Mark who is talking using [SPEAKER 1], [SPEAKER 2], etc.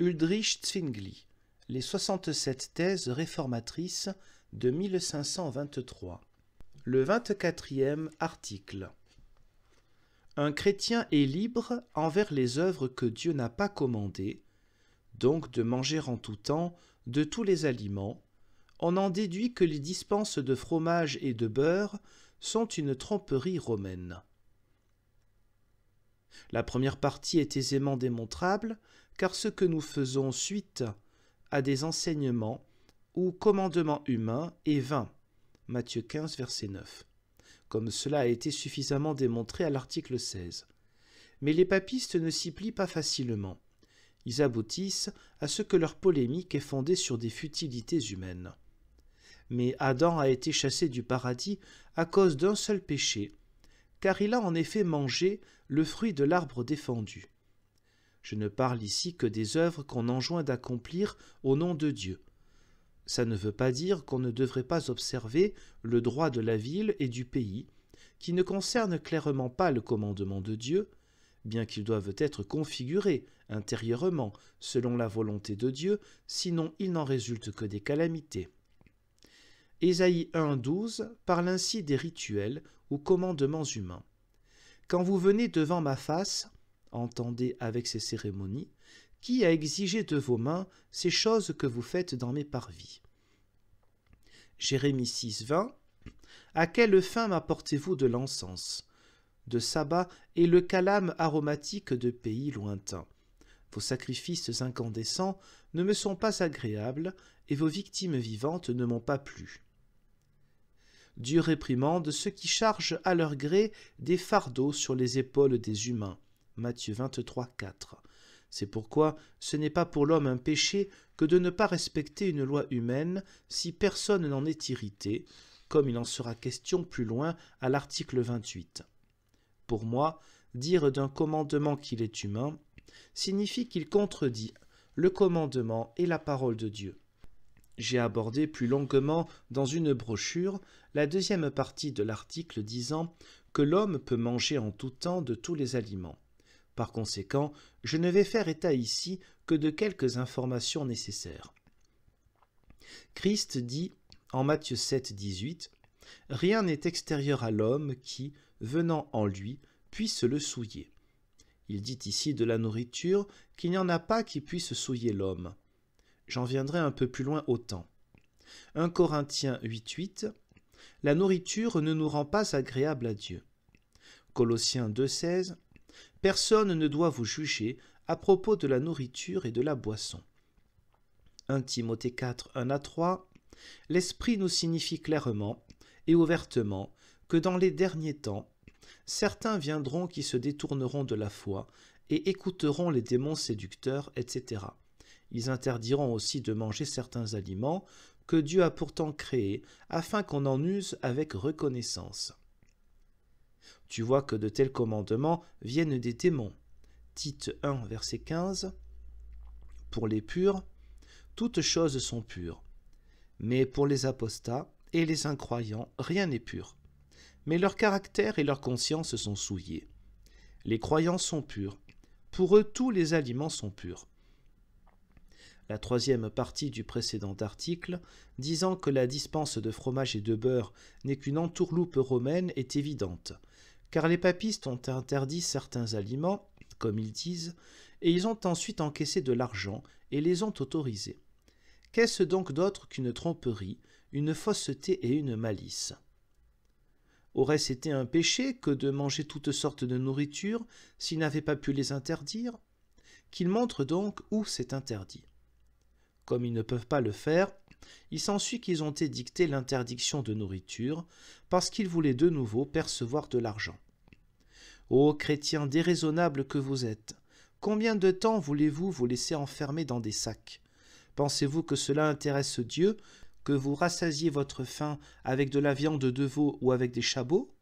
[SPEAKER 1] Ulrich Zwingli, les 67 thèses réformatrices de 1523. Le 24e article. Un chrétien est libre envers les œuvres que Dieu n'a pas commandées, donc de manger en tout temps de tous les aliments. On en déduit que les dispenses de fromage et de beurre sont une tromperie romaine. La première partie est aisément démontrable, car ce que nous faisons suite à des enseignements ou commandements humains est vain. Matthieu 15, verset 9. Comme cela a été suffisamment démontré à l'article 16. Mais les papistes ne s'y plient pas facilement. Ils aboutissent à ce que leur polémique est fondée sur des futilités humaines. Mais Adam a été chassé du paradis à cause d'un seul péché, car il a en effet mangé le fruit de l'arbre défendu. Je ne parle ici que des œuvres qu'on enjoint d'accomplir au nom de Dieu. Ça ne veut pas dire qu'on ne devrait pas observer le droit de la ville et du pays, qui ne concerne clairement pas le commandement de Dieu, bien qu'ils doivent être configurés intérieurement selon la volonté de Dieu, sinon il n'en résulte que des calamités. Ésaïe 1,12 parle ainsi des rituels ou commandements humains. Quand vous venez devant ma face, entendez avec ces cérémonies, qui a exigé de vos mains ces choses que vous faites dans mes parvis? Jérémie 6,20 à quelle fin m'apportez-vous de l'encens, de sabbat et le calame aromatique de pays lointains? Vos sacrifices incandescents ne me sont pas agréables, et vos victimes vivantes ne m'ont pas plu. Dieu réprimande ceux qui chargent à leur gré des fardeaux sur les épaules des humains. Matthieu 23,4. C'est pourquoi ce n'est pas pour l'homme un péché que de ne pas respecter une loi humaine si personne n'en est irrité, comme il en sera question plus loin à l'article 28. Pour moi, dire d'un commandement qu'il est humain signifie qu'il contredit le commandement et la parole de Dieu. J'ai abordé plus longuement dans une brochure la deuxième partie de l'article disant que l'homme peut manger en tout temps de tous les aliments. Par conséquent, je ne vais faire état ici que de quelques informations nécessaires. Christ dit en Matthieu 7, 18 « Rien n'est extérieur à l'homme qui, venant en lui, puisse le souiller. » Il dit ici de la nourriture qu'il n'y en a pas qui puisse souiller l'homme. J'en viendrai un peu plus loin au temps. 1 Corinthiens 8,8 La nourriture ne nous rend pas agréable à Dieu. Colossiens 2,16 Personne ne doit vous juger à propos de la nourriture et de la boisson. 1 Timothée 4, 1-3 L'Esprit nous signifie clairement et ouvertement que dans les derniers temps, certains viendront qui se détourneront de la foi et écouteront les démons séducteurs, etc. Ils interdiront aussi de manger certains aliments que Dieu a pourtant créés afin qu'on en use avec reconnaissance. Tu vois que de tels commandements viennent des démons. Tite 1, verset 15. Pour les purs, toutes choses sont pures. Mais pour les apostats et les incroyants, rien n'est pur. Mais leur caractère et leur conscience sont souillés. Les croyants sont purs. Pour eux, tous les aliments sont purs. La troisième partie du précédent article, disant que la dispense de fromage et de beurre n'est qu'une entourloupe romaine, est évidente, car les papistes ont interdit certains aliments, comme ils disent, et ils ont ensuite encaissé de l'argent et les ont autorisés. Qu'est-ce donc d'autre qu'une tromperie, une fausseté et une malice? Aurait-ce été un péché que de manger toutes sortes de nourriture s'ils n'avaient pas pu les interdire? Qu'ils montrent donc où c'est interdit. Comme ils ne peuvent pas le faire, il s'ensuit qu'ils ont édicté l'interdiction de nourriture parce qu'ils voulaient de nouveau percevoir de l'argent. Ô chrétiens déraisonnables que vous êtes, combien de temps voulez-vous vous laisser enfermer dans des sacs? Pensez-vous que cela intéresse Dieu, que vous rassasiez votre faim avec de la viande de veau ou avec des chabots?